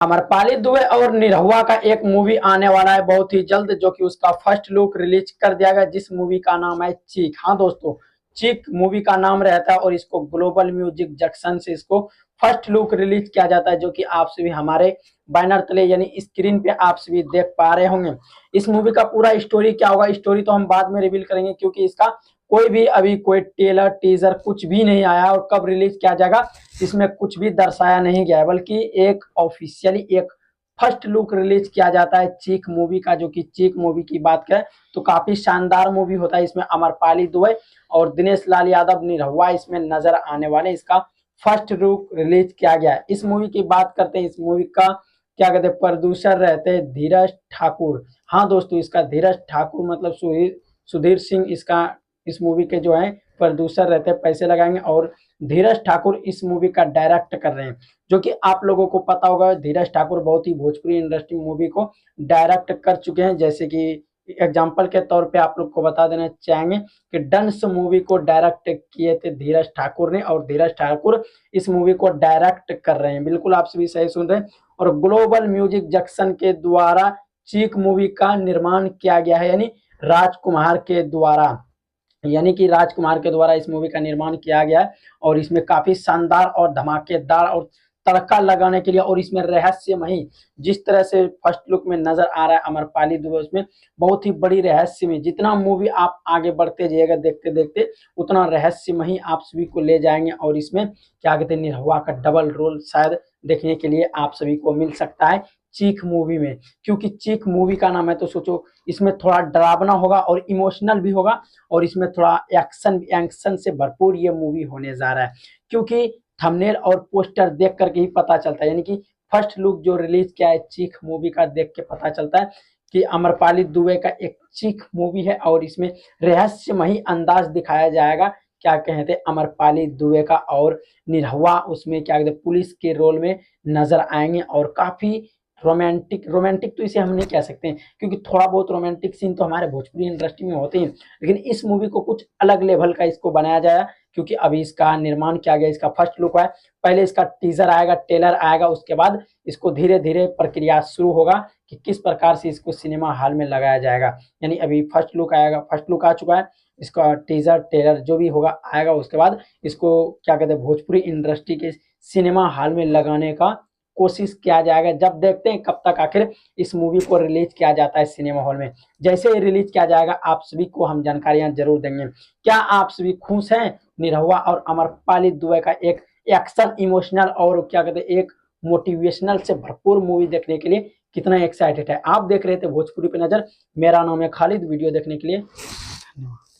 अमरपाली दुबे और निरहुआ का एक मूवी आने वाला है बहुत ही जल्द, जो कि उसका फर्स्ट लुक रिलीज कर दिया गया, जिस मूवी का नाम है चीक। हाँ दोस्तों, चीक मूवी का नाम रहता है और इसको ग्लोबल म्यूजिक जंक्शन से इसको फर्स्ट लुक रिलीज किया जाता है, जो कि आप सभी हमारे बैनर तले यानी स्क्रीन पे आप सभी देख पा रहे होंगे। इस मूवी का पूरा स्टोरी क्या होगा, स्टोरी तो हम बाद में रिवील करेंगे, क्योंकि इसका कोई भी अभी कोई टेलर टीजर कुछ भी नहीं आया और कब रिलीज किया जाएगा इसमें कुछ भी दर्शाया नहीं गया है, बल्कि एक ऑफिशियली एक फर्स्ट लुक रिलीज किया जाता है चीक मूवी का। जो कि चीक मूवी की बात करें तो काफी शानदार मूवी होता है। इसमें अमरपाली दुबे और दिनेश लाल यादव निरहुआ इसमें नजर आने वाले। इसका फर्स्ट लुक रिलीज किया गया है। इस मूवी की बात करते हैं, इस मूवी का क्या कहते हैं प्रोड्यूसर रहते हैं धीरज ठाकुर। हाँ दोस्तों, इसका धीरज ठाकुर मतलब सुधीर सिंह इसका इस मूवी के जो है प्रोड्यूसर रहते हैं, पैसे लगाएंगे। और धीरज ठाकुर इस मूवी का डायरेक्ट कर रहे हैं, जो कि आप लोगों को पता होगा धीरज ठाकुर बहुत ही भोजपुरी इंडस्ट्री मूवी को डायरेक्ट कर चुके हैं। जैसे कि एग्जाम्पल के तौर पे आप लोग को बता देना चाहेंगे कि डंस मूवी को डायरेक्ट किए थे धीरज ठाकुर ने, और धीरज ठाकुर इस मूवी को डायरेक्ट कर रहे हैं। बिल्कुल आप सभी सही सुन रहे हैं। और ग्लोबल म्यूजिक जंक्शन के द्वारा चीक मूवी का निर्माण किया गया है, यानी कि राजकुमार के द्वारा इस मूवी का निर्माण किया गया है। और इसमें काफी शानदार और धमाकेदार और तड़का लगाने के लिए, और इसमें रहस्यमयी जिस तरह से फर्स्ट लुक में नजर आ रहा है अमरपाली दुबे, उसमें बहुत ही बड़ी रहस्यमयी, जितना मूवी आप आगे बढ़ते जाइएगा देखते देखते उतना रहस्यमयी आप सभी को ले जाएंगे। और इसमें क्या कहते हैं निरहुआ का डबल रोल शायद देखने के लिए आप सभी को मिल सकता है चीख मूवी में, क्योंकि चीख मूवी का नाम है तो सोचो इसमें थोड़ा डरावना होगा और इमोशनल भी होगा, और इसमें थोड़ा एक्शन से भरपूर ये मूवी होने जा रहा है। क्योंकि थंबनेल और पोस्टर देख करके ही पता चलता है, यानी कि फर्स्ट लुक जो रिलीज किया है चीख मूवी का देख के पता चलता है कि अमरपाली दुबे का एक चीख मूवी है, और इसमें रहस्यमयी अंदाज दिखाया जाएगा। क्या कहते हैं अमरपाली दुबे का, और निरहुआ उसमें क्या कहते हैं पुलिस के रोल में नजर आएंगे। और काफी रोमांटिक तो इसे हम नहीं कह सकते हैं, क्योंकि थोड़ा बहुत रोमांटिक सीन तो हमारे भोजपुरी इंडस्ट्री में होते हैं, लेकिन इस मूवी को कुछ अलग लेवल का इसको बनाया जाए, क्योंकि अभी इसका निर्माण किया गया, इसका फर्स्ट लुक है। पहले इसका टीजर आएगा, ट्रेलर आएगा, उसके बाद इसको धीरे धीरे प्रक्रिया शुरू होगा कि किस प्रकार से इसको सिनेमा हॉल में लगाया जाएगा। यानी अभी फर्स्ट लुक आएगा, फर्स्ट लुक आ चुका है, इसका टीजर ट्रेलर जो भी होगा आएगा, उसके बाद इसको क्या कहते हैं भोजपुरी इंडस्ट्री के सिनेमा हॉल में लगाने का कोशिश किया जाएगा। जब देखते हैं कब तक आखिर इस मूवी को रिलीज किया जाता है सिनेमा हॉल में। जैसे ही रिलीज किया जाएगा आप सभी को हम जानकारियां जरूर देंगे। क्या आप सभी खुश हैं निरहुआ और अमरपाली दुबे का एक एक्शन इमोशनल और क्या कहते हैं एक मोटिवेशनल से भरपूर मूवी देखने के लिए कितना एक्साइटेड है? आप देख रहे थे भोजपुरी पे नजर। मेरा नाम है खालिद। वीडियो देखने के लिए धन्यवाद।